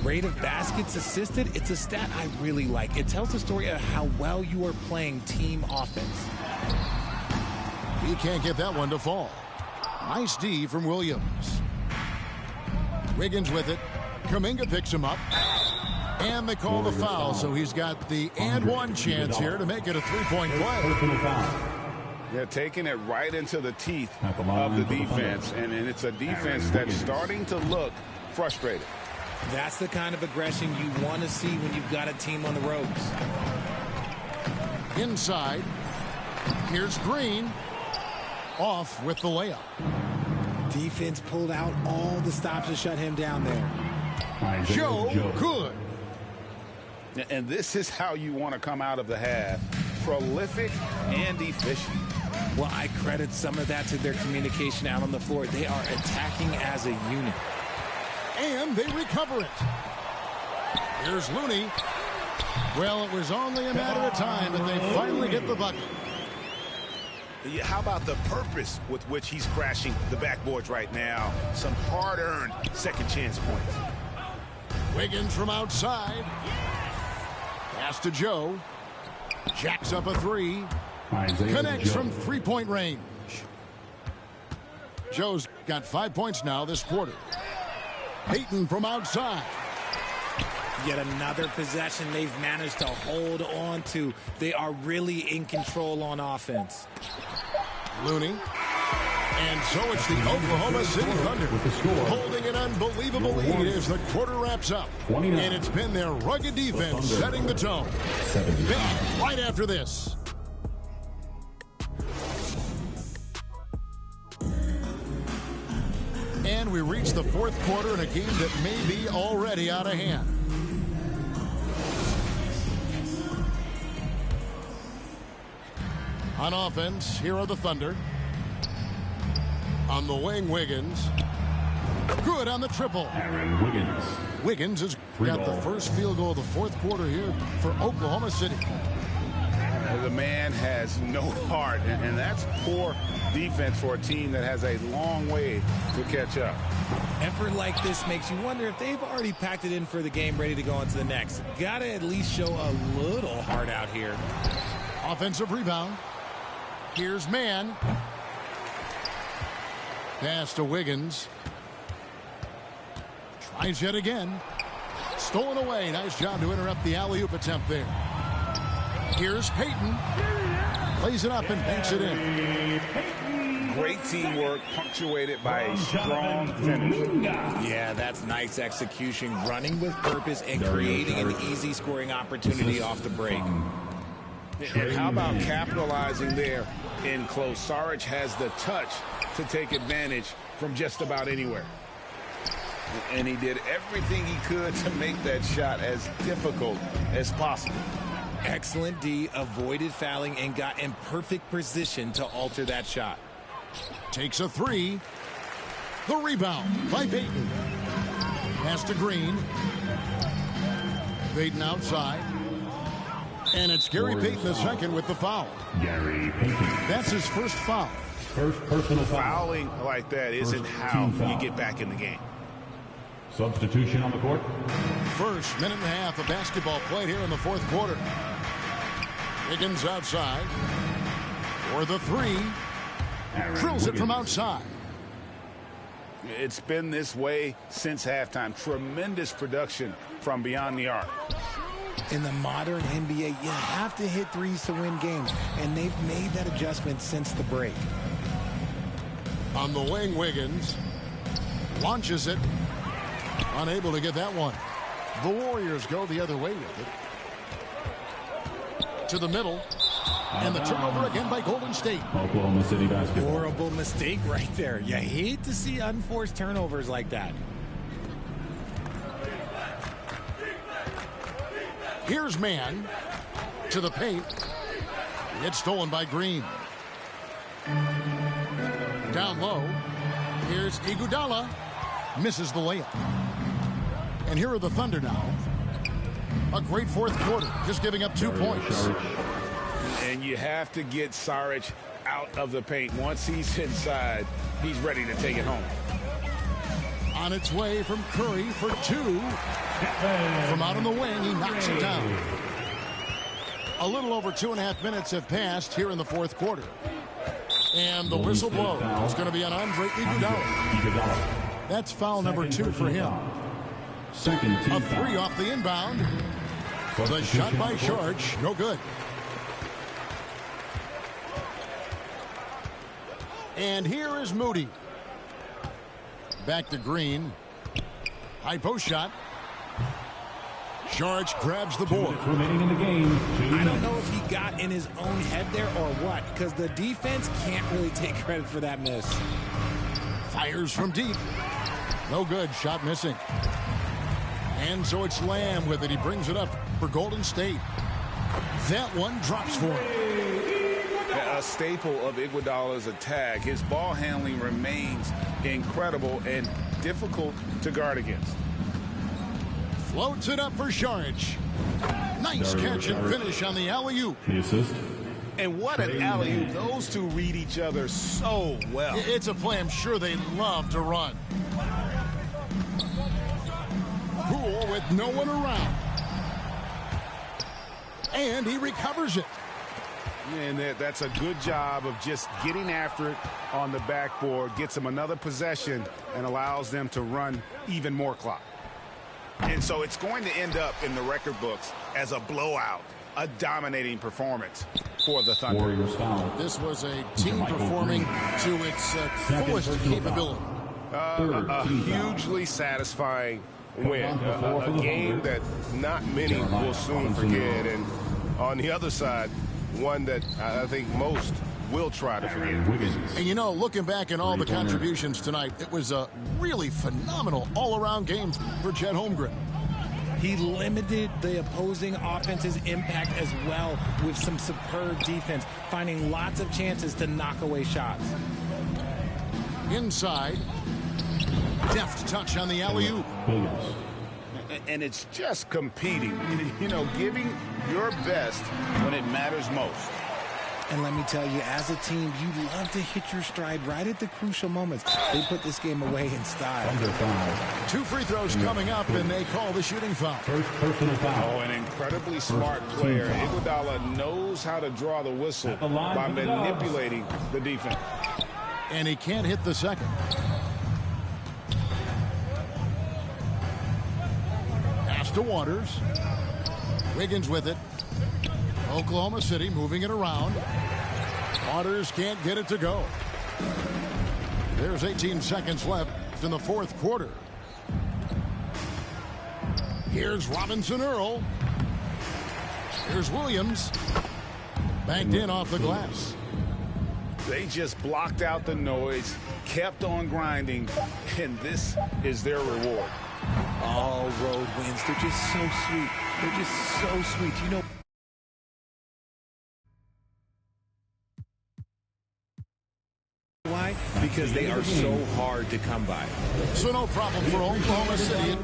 Rate of baskets assisted, it's a stat I really like. It tells the story of how well you are playing team offense. He can't get that one to fall. Nice D from Williams. Wiggins with it. Kuminga picks him up. And they call the foul, so he's got the and one chance here to make it a three-point play. Yeah, taking it right into the teeth of the defense, and it's a defense that's starting to look frustrated. That's the kind of aggression you want to see when you've got a team on the ropes. Inside. Here's Green. Off with the layup. Defense pulled out all the stops to shut him down there. Joe good. And this is how you want to come out of the half. Prolific and efficient. Well, I credit some of that to their communication out on the floor. They are attacking as a unit. And they recover it. Here's Looney. Well, it was only a matter of time, and they finally get the bucket. How about the purpose with which he's crashing the backboards right now? Some hard-earned second chance points. Wiggins from outside. Pass to Joe. Jacks up a three. Connects from three-point range. Joe's got 5 points now this quarter. Payton from outside. Yet another possession they've managed to hold on to. They are really in control on offense. Looney. And so it's the Oklahoma City Thunder holding an unbelievable lead as the quarter wraps up. And it's been their rugged defense setting the tone. Back right after this. And we reach the fourth quarter in a game that may be already out of hand. On offense, here are the Thunder. On the wing, Wiggins. Good on the triple. Aaron Wiggins. Wiggins has got the first field goal of the fourth quarter here for Oklahoma City. The man has no heart, and that's poor defense for a team that has a long way to catch up. Effort like this makes you wonder if they've already packed it in for the game, ready to go on to the next. Gotta at least show a little heart out here. Offensive rebound. Here's Mann. Pass to Wiggins. Tries yet again. Stolen away. Nice job to interrupt the alley-oop attempt there. Here's Payton. Plays it up and banks it in. Great teamwork, punctuated by a strong finish. Yeah, that's nice execution. Running with purpose and creating an easy scoring opportunity off the break. And how about capitalizing there in close? Saric has the touch to take advantage from just about anywhere. And he did everything he could to make that shot as difficult as possible. Excellent D, avoided fouling and got in perfect position to alter that shot. Takes a three. The rebound by Payton. Pass to Green. Payton outside. And it's Gary Payton II with the foul. Gary Payton. That's his first foul. First personal foul. Fouling like that isn't how you get back in the game. Substitution on the court. First minute and a half of basketball played here in the fourth quarter. Wiggins outside. For the three. Drills it from outside. It's been this way since halftime. Tremendous production from beyond the arc. In the modern NBA, you have to hit threes to win games, and they've made that adjustment since the break. On the wing, Wiggins launches it. Unable to get that one. The Warriors go the other way with it. To the middle. And the turnover again by Golden State. Oklahoma City basketball. Horrible mistake right there. You hate to see unforced turnovers like that. Here's man to the paint. It's stolen by Green. Down low. Here's Iguodala. Misses the layup. And here are the Thunder now. A great fourth quarter, just giving up 2 points. And you have to get Saric out of the paint. Once he's inside, he's ready to take it home. On its way from Curry for 2. From out on the wing, he knocks it down. A little over 2.5 minutes have passed here in the fourth quarter. And the whistle blows. It's going to be on Andre Iguodala. That's foul number 2 for him. A 3 off the inbound. The shot by George, no good. And here is Moody. Back to Green. High post shot. George grabs the board. Remaining in the game. I don't know if he got in his own head there or what, because the defense can't really take credit for that miss. Fires from deep. No good. Shot missing. And so it's Lamb with it. He brings it up for Golden State. That one drops for him. A staple of Iguodala's attack. His ball handling remains incredible and difficult to guard against. Floats it up for Saric. Nice catch and finish on the alley-oop. The assist. And what an alley-oop. Those two read each other so well. It's a play I'm sure they love to run. Poole with no one around. And he recovers it. And that's a good job of just getting after it on the backboard. Gets them another possession and allows them to run even more clock. And so it's going to end up in the record books as a blowout, a dominating performance for the Thunder. This was a team performing to its fullest capability. A hugely satisfying win. A game that not many will soon forget. And on the other side, one that I think most will try to forget. And you know, looking back at all the contributions tonight, it was a really phenomenal all-around game for Chet Holmgren. He limited the opposing offense's impact as well with some superb defense, finding lots of chances to knock away shots. Inside, deft touch on the alley-oop. And it's just competing, you know, giving your best when it matters most. And let me tell you, as a team, you love to hit your stride right at the crucial moments. They put this game away in style. 2 free throws coming up, and they call the shooting foul. First personal foul. Oh, an incredibly smart player. Iguodala knows how to draw the whistle by manipulating the defense. And he can't hit the second. Pass to Waters. Wiggins with it. Oklahoma City moving it around. Waters can't get it to go. There's 18 seconds left in the fourth quarter. Here's Robinson Earl. Here's Williams. Banked in off the glass. They just blocked out the noise, kept on grinding, and this is their reward. All road wins. They're just so sweet. They're just so sweet. You know, why? Because they are so hard to come by. So no problem for Oklahoma City.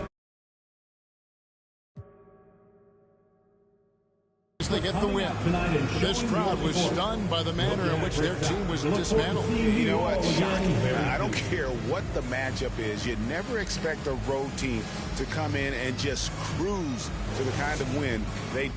They get the win. This crowd was stunned by the manner in which their team was dismantled. You know what? Shocking. I don't care what the matchup is. You never expect a road team to come in and just cruise to the kind of win they